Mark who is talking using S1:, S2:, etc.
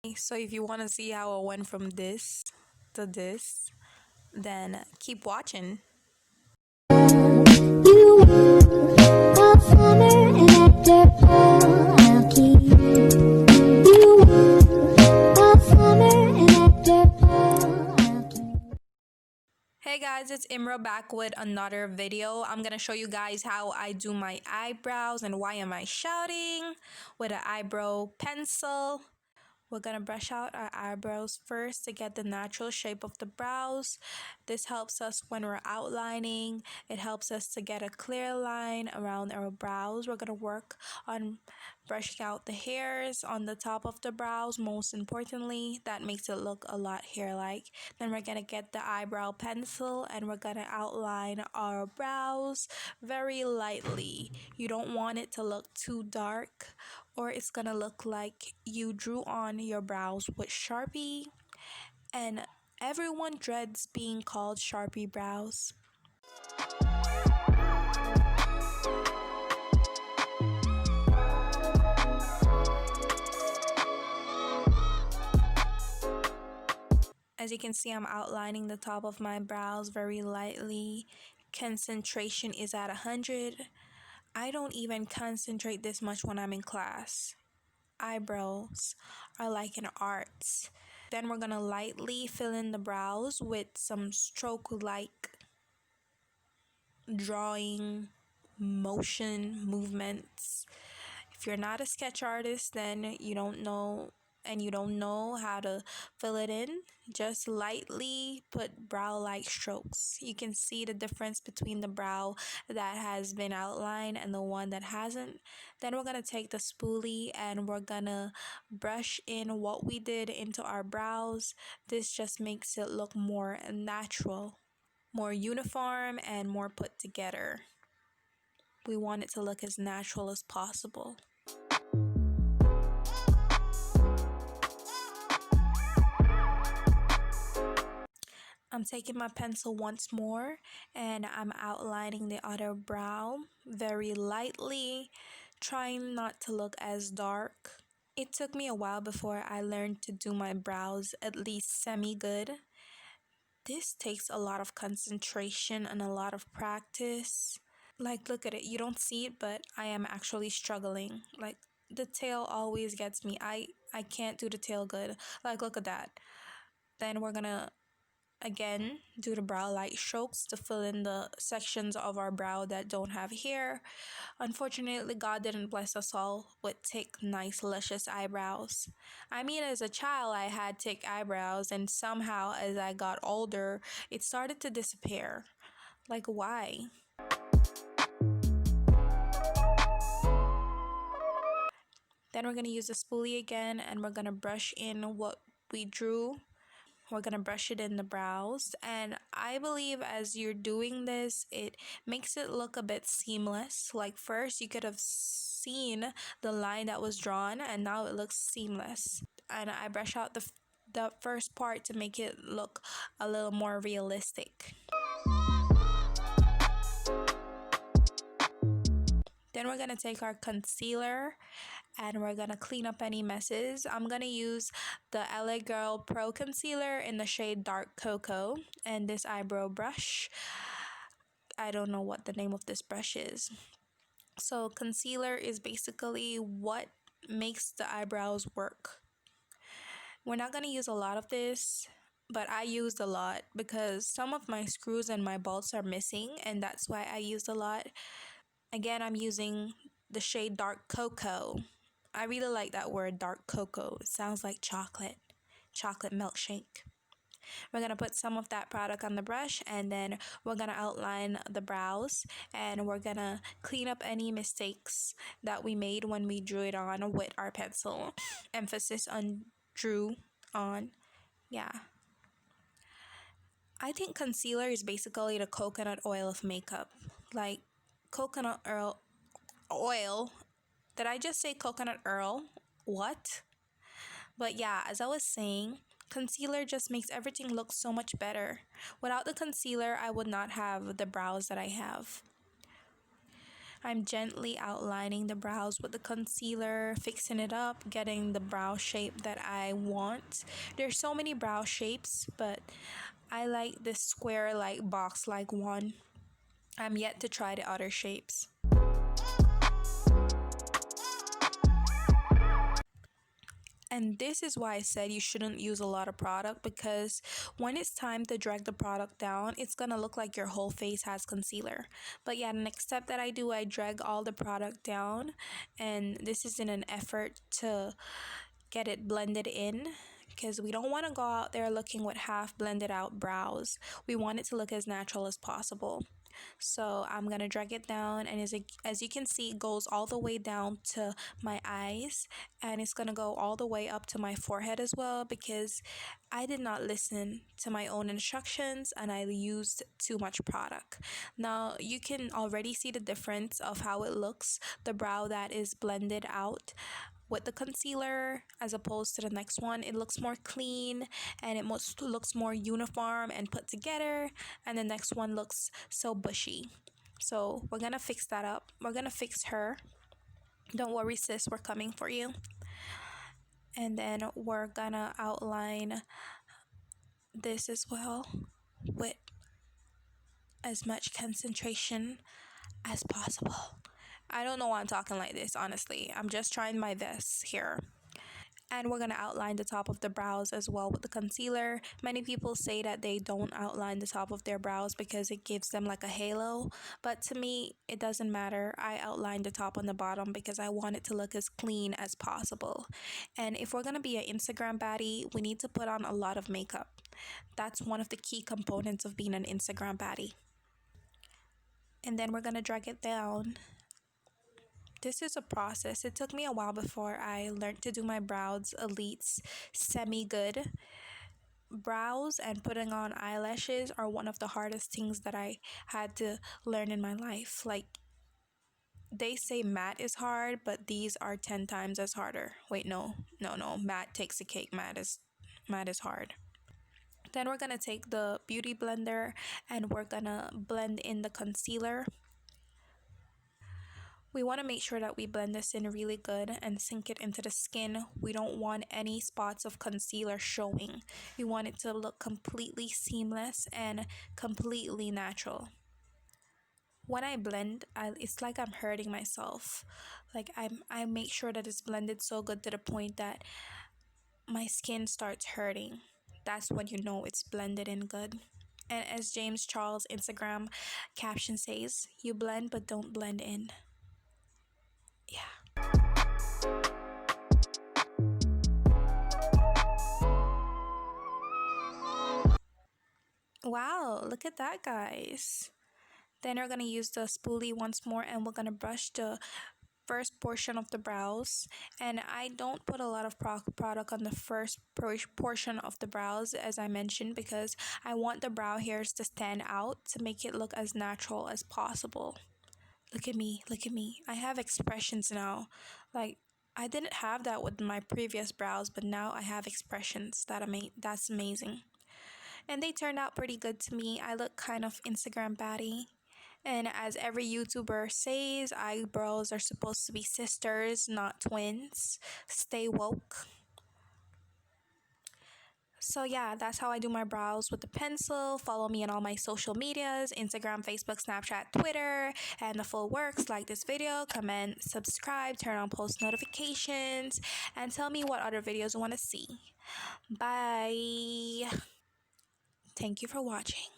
S1: So if you want to see how I went from this to this, then keep watching.
S2: You a farmer and after I'll keep you a farmer and after I'll keep.
S1: Hey guys, it's Imrah back with another video. I'm gonna show you guys how I do my eyebrows and why am I shouting with an eyebrow pencil. We're gonna brush out our eyebrows first to get the natural shape of the brows. This helps us when we're outlining. It helps us to get a clear line around our brows. We're gonna work on brushing out the hairs on the top of the brows. Most importantly, that makes it look a lot hair-like. Then we're gonna get the eyebrow pencil and we're gonna outline our brows very lightly. You don't want it to look too dark or it's gonna look like you drew on your brows with Sharpie, and everyone dreads being called Sharpie brows. As you can see, I'm outlining the top of my brows very lightly. Concentration is at 100. I don't even concentrate this much when I'm in class. Eyebrows are like an art. Then we're gonna lightly fill in the brows with some stroke-like drawing motion movements. If you're not a sketch artist, then you don't know how to fill it in. Just lightly put brow like strokes. You can see the difference between the brow that has been outlined and the one that hasn't. Then we're gonna take the spoolie and we're gonna brush in what we did into our brows. This just makes it look more natural, more uniform, and more put together. We want it to look as natural as possible. I'm taking my pencil once more and I'm outlining the other brow very lightly, trying not to look as dark. It took me a while before I learned to do my brows at least semi-good. This takes a lot of concentration and a lot of practice. Like, look at it. You don't see it, but I am actually struggling. Like, the tail always gets me. I can't do the tail good. Like, look at that. Then we're gonna again do the brow light strokes to fill in the sections of our brow that don't have hair. Unfortunately, God didn't bless us all with thick, nice, luscious eyebrows. I mean, as a child, I had thick eyebrows, and somehow, as I got older, it started to disappear. Like, why? Then we're going to use the spoolie again and we're going to brush in what we drew. We're going to brush it in the brows. And I believe as you're doing this, it makes it look a bit seamless. Like first you could have seen the line that was drawn and now it looks seamless. And I brush out the first part to make it look a little more realistic. Then we're going to take our concealer and we're going to clean up any messes. I'm going to use the LA Girl Pro Concealer in the shade Dark Cocoa and this eyebrow brush. I don't know what the name of this brush is. So concealer is basically what makes the eyebrows work. We're not going to use a lot of this, but I used a lot because some of my screws and my bolts are missing and that's why I used a lot. Again, I'm using the shade Dark Cocoa. I really like that word, dark cocoa. It sounds like chocolate milkshake. We're going to put some of that product on the brush and then we're going to outline the brows and we're going to clean up any mistakes that we made when we drew it on with our pencil. Emphasis on drew on. Yeah. I think concealer is basically the coconut oil of makeup. Like coconut oil. Did I just say coconut oil? What? But yeah, as I was saying, concealer just makes everything look so much better. Without the concealer, I would not have the brows that I have. I'm gently outlining the brows with the concealer, fixing it up, getting the brow shape that I want. There's so many brow shapes, but I like this square like box like one. I'm yet to try the other shapes. And this is why I said you shouldn't use a lot of product, because when it's time to drag the product down, it's gonna look like your whole face has concealer. But yeah, the next step that I do, I drag all the product down, and this is in an effort to get it blended in, because we don't want to go out there looking with half blended out brows. We want it to look as natural as possible. So I'm gonna drag it down, and as you can see, it goes all the way down to my eyes, and it's gonna go all the way up to my forehead as well, because I did not listen to my own instructions and I used too much product. Now you can already see the difference of how it looks, the brow that is blended out with the concealer as opposed to the next one. It looks more clean, and it looks more uniform and put together, and the next one looks so bushy. So we're gonna fix that up. We're gonna fix her. Don't worry, sis, we're coming for you. And then we're gonna outline this as well with as much concentration as possible. I don't know why I'm talking like this, honestly. I'm just trying my best here. And we're going to outline the top of the brows as well with the concealer. Many people say that they don't outline the top of their brows because it gives them like a halo, but to me it doesn't matter. I outline the top and the bottom because I want it to look as clean as possible. And if we're going to be an Instagram baddie, we need to put on a lot of makeup. That's one of the key components of being an Instagram baddie. And then we're going to drag it down. This is a process. It took me a while before I learned to do my brows elites semi good. Brows and putting on eyelashes are one of the hardest things that I had to learn in my life. Like, they say matte is hard, but these are 10 times as harder. Wait, no. Matte takes the cake. Matte is hard. Then we're gonna take the beauty blender and we're gonna blend in the concealer. We want to make sure that we blend this in really good and sink it into the skin. We don't want any spots of concealer showing. We want it to look completely seamless and completely natural. When I blend, it's like I'm hurting myself. Like I make sure that it's blended so good to the point that my skin starts hurting. That's when you know it's blended in good. And as James Charles' Instagram caption says, you blend but don't blend in. Yeah. Wow, look at that, guys. Then we're going to use the spoolie once more, and we're going to brush the first portion of the brows. And I don't put a lot of product on the first portion of the brows, as I mentioned, because I want the brow hairs to stand out to make it look as natural as possible. Look at me. I have expressions now. Like, I didn't have that with my previous brows, but now I have expressions. That's amazing. And they turned out pretty good to me. I look kind of Instagram baddie. And as every YouTuber says, eyebrows are supposed to be sisters, not twins. Stay woke. So yeah, that's how I do my brows with the pencil. Follow me on all my social medias, Instagram, Facebook, Snapchat, Twitter, and the full works. Like this video, comment, subscribe, turn on post notifications, and tell me what other videos you want to see. Bye. Thank you for watching.